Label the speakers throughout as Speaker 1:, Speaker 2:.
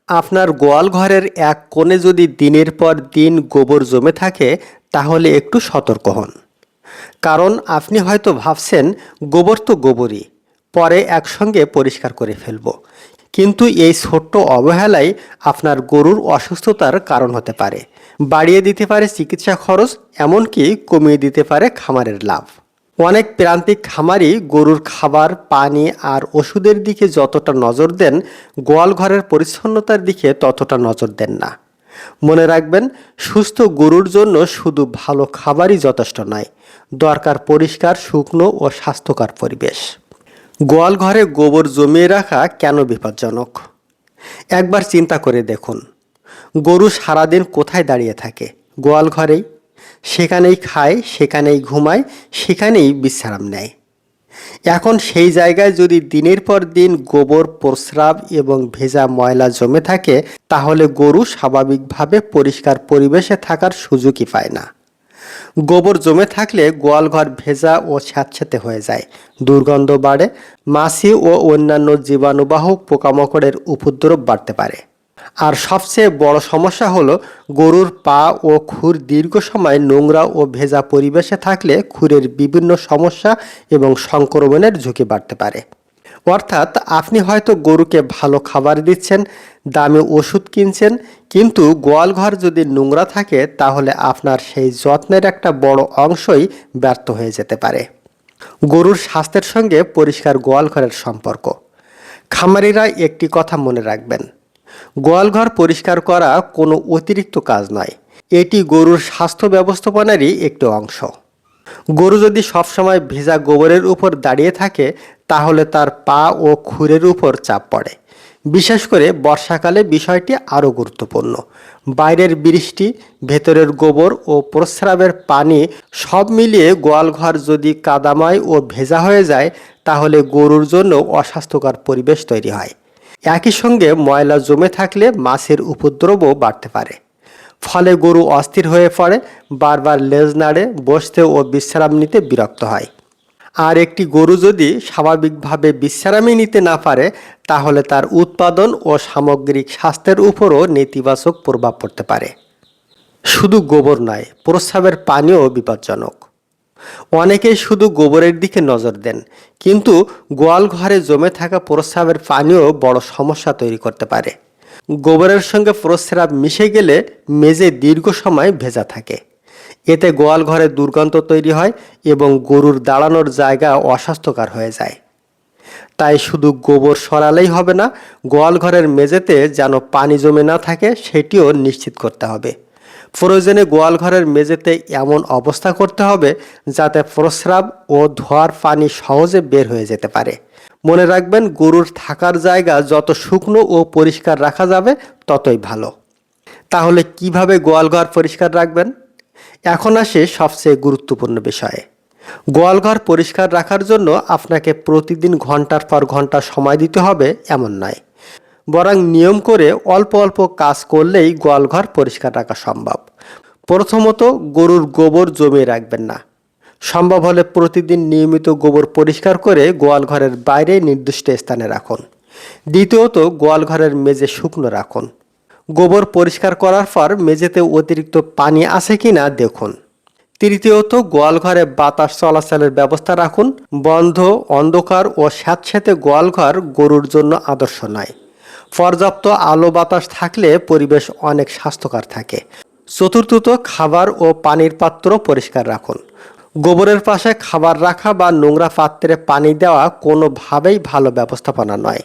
Speaker 1: আপনার গোয়াল ঘরের এক কোণে যদি দিনের পর দিন গোবর জমে থাকে তাহলে একটু সতর্ক হন। কারণ আপনি হয়তো ভাবছেন গোবর তো গোবরই, পরে একসঙ্গে পরিষ্কার করে ফেলব। কিন্তু এই ছোট্ট অবহেলাই আপনার গরুর অসুস্থতার কারণ হতে পারে, বাড়িয়ে দিতে পারে চিকিৎসা খরচ, এমনকি কমিয়ে দিতে পারে খামারের লাভ। অনেক প্রান্তিক খামারি গরুর খাবার, পানি আর ওষুধের দিকে যতটা নজর দেন, গোয়াল ঘরের পরিচ্ছন্নতার দিকে ততটা নজর দেন না। মনে রাখবেন, সুস্থ গরুর জন্য শুধু ভালো খাবারই যথেষ্ট নয়, দরকার পরিষ্কার, শুকনো ও স্বাস্থ্যকর পরিবেশ। গোয়াল ঘরে গোবর জমিয়ে রাখা কেন বিপজ্জনক? একবার চিন্তা করে দেখুন, গরু সারাদিন কোথায় দাঁড়িয়ে থাকে? গোয়াল ঘরেই। সেখানেই খায়, সেখানেই ঘুমায়, সেখানেই বিশ্রাম নেয়। এখন সেই জায়গায় যদি দিনের পর দিন গোবর, প্রস্রাব এবং ভেজা ময়লা জমে থাকে, তাহলে গরু স্বাভাবিকভাবে পরিষ্কার পরিবেশে থাকার সুযোগই পায় না। গোবর জমে থাকলে গোয়ালঘর ভেজা ও স্যাঁতসেঁতে হয়ে যায়, দুর্গন্ধ বাড়ে, মাছি ও অন্যান্য জীবাণুবাহক পোকামাকড়ের উপদ্রব বাড়তে পারে। আর সবচেয়ে বড় সমস্যা হলো, গরুর পা ও খুর দীর্ঘ সময় নোংরা ও ভেজা পরিবেশে থাকলে খুরের বিভিন্ন সমস্যা এবং সংক্রমণের ঝুঁকি বাড়তে পারে। অর্থাৎ আপনি হয়তো গরুকে ভালো খাবার দিচ্ছেন, দামি ওষুধ কিনছেন, কিন্তু গোয়ালঘর যদি নোংরা থাকে তাহলে আপনার সেই যত্নের একটা বড় অংশই ব্যর্থ হয়ে যেতে পারে। গরুর স্বাস্থ্যের সঙ্গে পরিষ্কার গোয়ালঘরের সম্পর্ক। খামারিরা একটি কথা মনে রাখবেন, গোয়ালঘর পরিষ্কার করা কোনো অতিরিক্ত কাজ নয়, এটি গরুর স্বাস্থ্য ব্যবস্থাপনারই একটি অংশ। গরু যদি সবসময় ভেজা গোবরের উপর দাঁড়িয়ে থাকে তাহলে তার পা ও খুরের উপর চাপ পড়ে। বিশেষ করে বর্ষাকালে বিষয়টি আরও গুরুত্বপূর্ণ। বাইরের বৃষ্টি, ভেতরের গোবর ও প্রস্রাবের পানি সব মিলিয়ে গোয়ালঘর যদি কাদাময় ও ভেজা হয়ে যায় তাহলে গরুর জন্য অস্বাস্থ্যকর পরিবেশ তৈরি হয়। একই সঙ্গে ময়লা জমে থাকলে মাছের উপদ্রবও বাড়তে পারে। ফলে গরু অস্থির হয়ে পড়ে, বারবার লেজ নাড়ে, বসতে ও বিশ্রাম নিতে বিরক্ত হয়। আর একটি গরু যদি স্বাভাবিকভাবে বিশ্রামই নিতে না পারে তাহলে তার উৎপাদন ও সামগ্রিক স্বাস্থ্যের উপরও নেতিবাচক প্রভাব পড়তে পারে। শুধু গোবর নয়, প্রস্রাবের পানিও বিপজ্জনক। অনেকেই শুধু গোবরের দিকে নজর দেন, কিন্তু গোয়াল ঘরে জমে থাকা প্রস্রাবের পানিও বড় সমস্যা তৈরি করতে পারে। গোবরের সঙ্গে প্রস্রাব মিশে গেলে মেঝে দীর্ঘ সময় ভেজা থাকে। এতে গোয়াল ঘরে দুর্গন্ধ তৈরি হয় এবং গরুর দাঁড়ানোর জায়গা অস্বাস্থ্যকর হয়ে যায়। তাই শুধু গোবর সরালেই হবে না, গোয়াল ঘরের মেঝেতে যেন পানি জমে না থাকে সেটিও নিশ্চিত করতে হবে। প্রয়োজনে গোয়াল ঘরের মেঝেতে এমন অবস্থা করতে হবে যাতে প্রস্রাব ও ধোয়ার পানি সহজে বের হয়ে যেতে পারে। মনে রাখবেন, গরুর থাকার জায়গা যত শুকনো ও পরিষ্কার রাখা যাবে ততই ভালো। তাহলে কিভাবে গোয়ালঘর পরিষ্কার রাখবেন? এখন আসে সবচেয়ে গুরুত্বপূর্ণ বিষয়ে। গোয়ালঘর পরিষ্কার রাখার জন্য আপনাকে প্রতিদিন ঘন্টার পর ঘন্টা সময় দিতে হবে এমন নয়, বরং নিয়ম করে অল্প অল্প কাজ করলেই গোয়ালঘর পরিষ্কার রাখা সম্ভব। প্রথমত, গরুর গোবর জমিয়ে রাখবেন না। সম্ভব হলে প্রতিদিন নিয়মিত গোবর পরিষ্কার করে গোয়ালঘরের বাইরে নির্দিষ্ট স্থানে রাখুন। দ্বিতীয়ত, গোয়ালঘরের মেঝে শুকনো রাখুন। গোবর পরিষ্কার করার পর মেঝেতে অতিরিক্ত পানি আছে কিনা দেখুন। তৃতীয়ত, গোয়ালঘরে বাতাস চলাচলের ব্যবস্থা রাখুন। বন্ধ, অন্ধকার ও স্যাঁতসেঁতে গোয়ালঘর গরুর জন্য আদর্শ নয়। পর্যাপ্ত আলো বাতাস থাকলে পরিবেশ অনেক স্বাস্থ্যকর থাকে। চতুর্থত, খাবার ও পানির পাত্র পরিষ্কার রাখুন। গোবরের পাশে খাবার রাখা বা নোংরা পাত্রে পানি দেওয়া কোনোভাবেই ভালো ব্যবস্থাপনা নয়।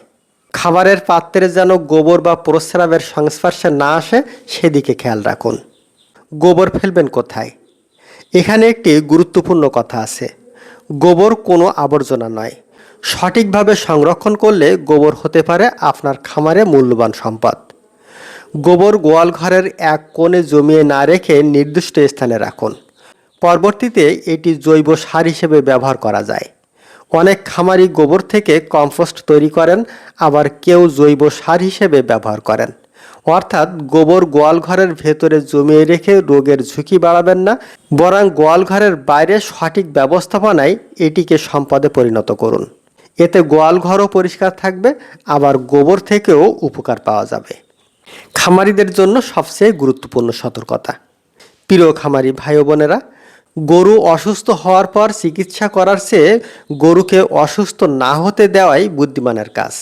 Speaker 1: খাবারের পাত্রে যেন গোবর বা প্রস্রাবের সংস্পর্শে না আসে সেদিকে খেয়াল রাখুন। গোবর ফেলবেন কোথায়? এখানে একটি গুরুত্বপূর্ণ কথা আছে। গোবর কোনো আবর্জনা নয়। সঠিকভাবে সংরক্ষণ করলে গোবর হতে পারে আপনার খামারে মূল্যবান সম্পদ। গোবর গোয়ালঘরের এক কোণে জমিয়ে না রেখে নির্দিষ্ট স্থানে রাখুন। পরবর্তীতে এটি জৈব সার হিসেবে ব্যবহার করা যায়। অনেক খামারি গোবর থেকে কম্পোস্ট তৈরি করেন, আবার কেউ জৈব সার হিসেবে ব্যবহার করেন। অর্থাৎ গোবর গোয়ালঘরের ভেতরে জমিয়ে রেখে রোগের ঝুঁকি বাড়াবেন না, বরং গোয়ালঘরের বাইরে সঠিক ব্যবস্থাপনায় এটিকে সম্পদে পরিণত করুন। এতে গোয়ালঘরও পরিষ্কার থাকবে, আবার গোবর থেকেও উপকার পাওয়া যাবে। খামারিদের জন্য সবচেয়ে গুরুত্বপূর্ণ সতর্কতা। প্রিয় খামারি ভাই ও বোনেরা, গরু অসুস্থ হওয়ার পর চিকিৎসা করার চেয়ে গরুকে অসুস্থ না হতে দেওয়াই বুদ্ধিমানের কাজ।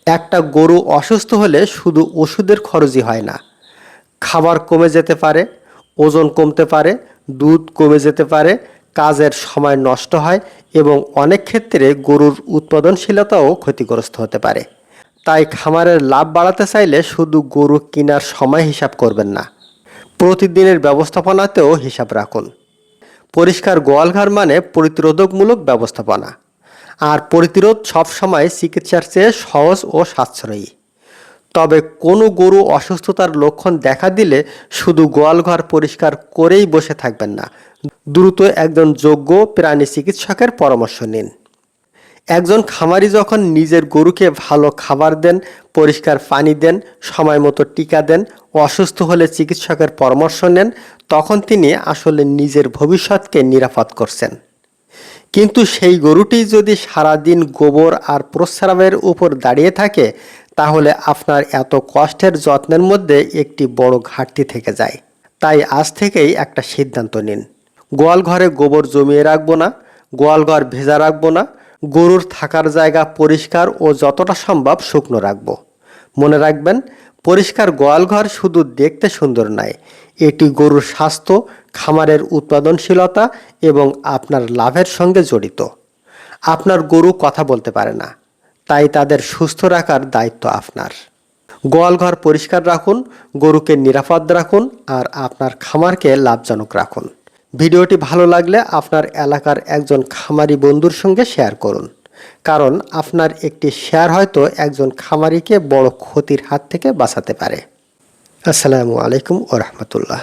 Speaker 1: একটা গরু অসুস্থ হলে শুধু ওষুধের খরচই হয় না, খাবার কমে যেতে পারে, ওজন কমতে পারে, দুধ কমে যেতে পারে, কাজের সময় নষ্ট হয় এবং অনেক ক্ষেত্রে গরুর উৎপাদনশীলতাও ক্ষতিগ্রস্ত হতে পারে। তাই খামারের লাভ বাড়াতে চাইলে শুধু গরু কেনার সময় হিসাব করবেন না, প্রতিদিনের ব্যবস্থাপনাতেও হিসাব রাখুন। পরিষ্কার গোয়ালঘর মানে প্রতিরোধকমূলক ব্যবস্থাপনা, আর প্রতিরোধ সবসময় চিকিৎসার চেয়ে সহজ ও সাশ্রয়ী। তবে কোনো গরু অসুস্থতার লক্ষণ দেখা দিলে শুধু গোয়ালঘর পরিষ্কার করেই বসে থাকবেন না, দ্রুত একজন যোগ্য প্রাণী চিকিৎসকের পরামর্শ নিন। একজন খামারি যখন নিজের গরুকে ভালো খাবার দেন, পরিষ্কার পানি দেন, সময় মতো টিকা দেন, অসুস্থ হলে চিকিৎসকের পরামর্শ নেন, তখন তিনি আসলে নিজের ভবিষ্যৎকে নিরাপদ করছেন। কিন্তু সেই গরুটি যদি সারাদিন গোবর আর প্রস্রাবের উপর দাঁড়িয়ে থাকে, তাহলে আপনার এত কষ্টের যত্নের মধ্যে একটি বড় ঘাটতি থেকে যায়। তাই আজ থেকেই একটা সিদ্ধান্ত নিন, গোয়াল ঘরে গোবর জমিয়ে রাখবো না, গোয়াল ঘর ভেজা রাখবো না, গরুর থাকার জায়গা পরিষ্কার ও যতটা সম্ভব শুকনো রাখবো। মনে রাখবেন, পরিষ্কার গোয়ালঘর শুধু দেখতে সুন্দর নয়, এটি গরুর স্বাস্থ্য, খামারের উৎপাদনশীলতা এবং আপনার লাভের সঙ্গে জড়িত। আপনার গরু কথা বলতে পারে না, তাই তাদের সুস্থ রাখার দায়িত্ব আপনার। গোয়ালঘর পরিষ্কার রাখুন, গরুকে নিরাপদ রাখুন আর আপনার খামারকে লাভজনক রাখুন। ভিডিওটি ভালো লাগলে আপনার এলাকার একজন খামারি বন্ধুর সঙ্গে শেয়ার করুন, কারণ আপনার একটি শেয়ার হয়তো একজন খামারিকে বড় ক্ষতির হাত থেকে বাঁচাতে পারে। আসসালামু আলাইকুম ওয়া রাহমাতুল্লাহ।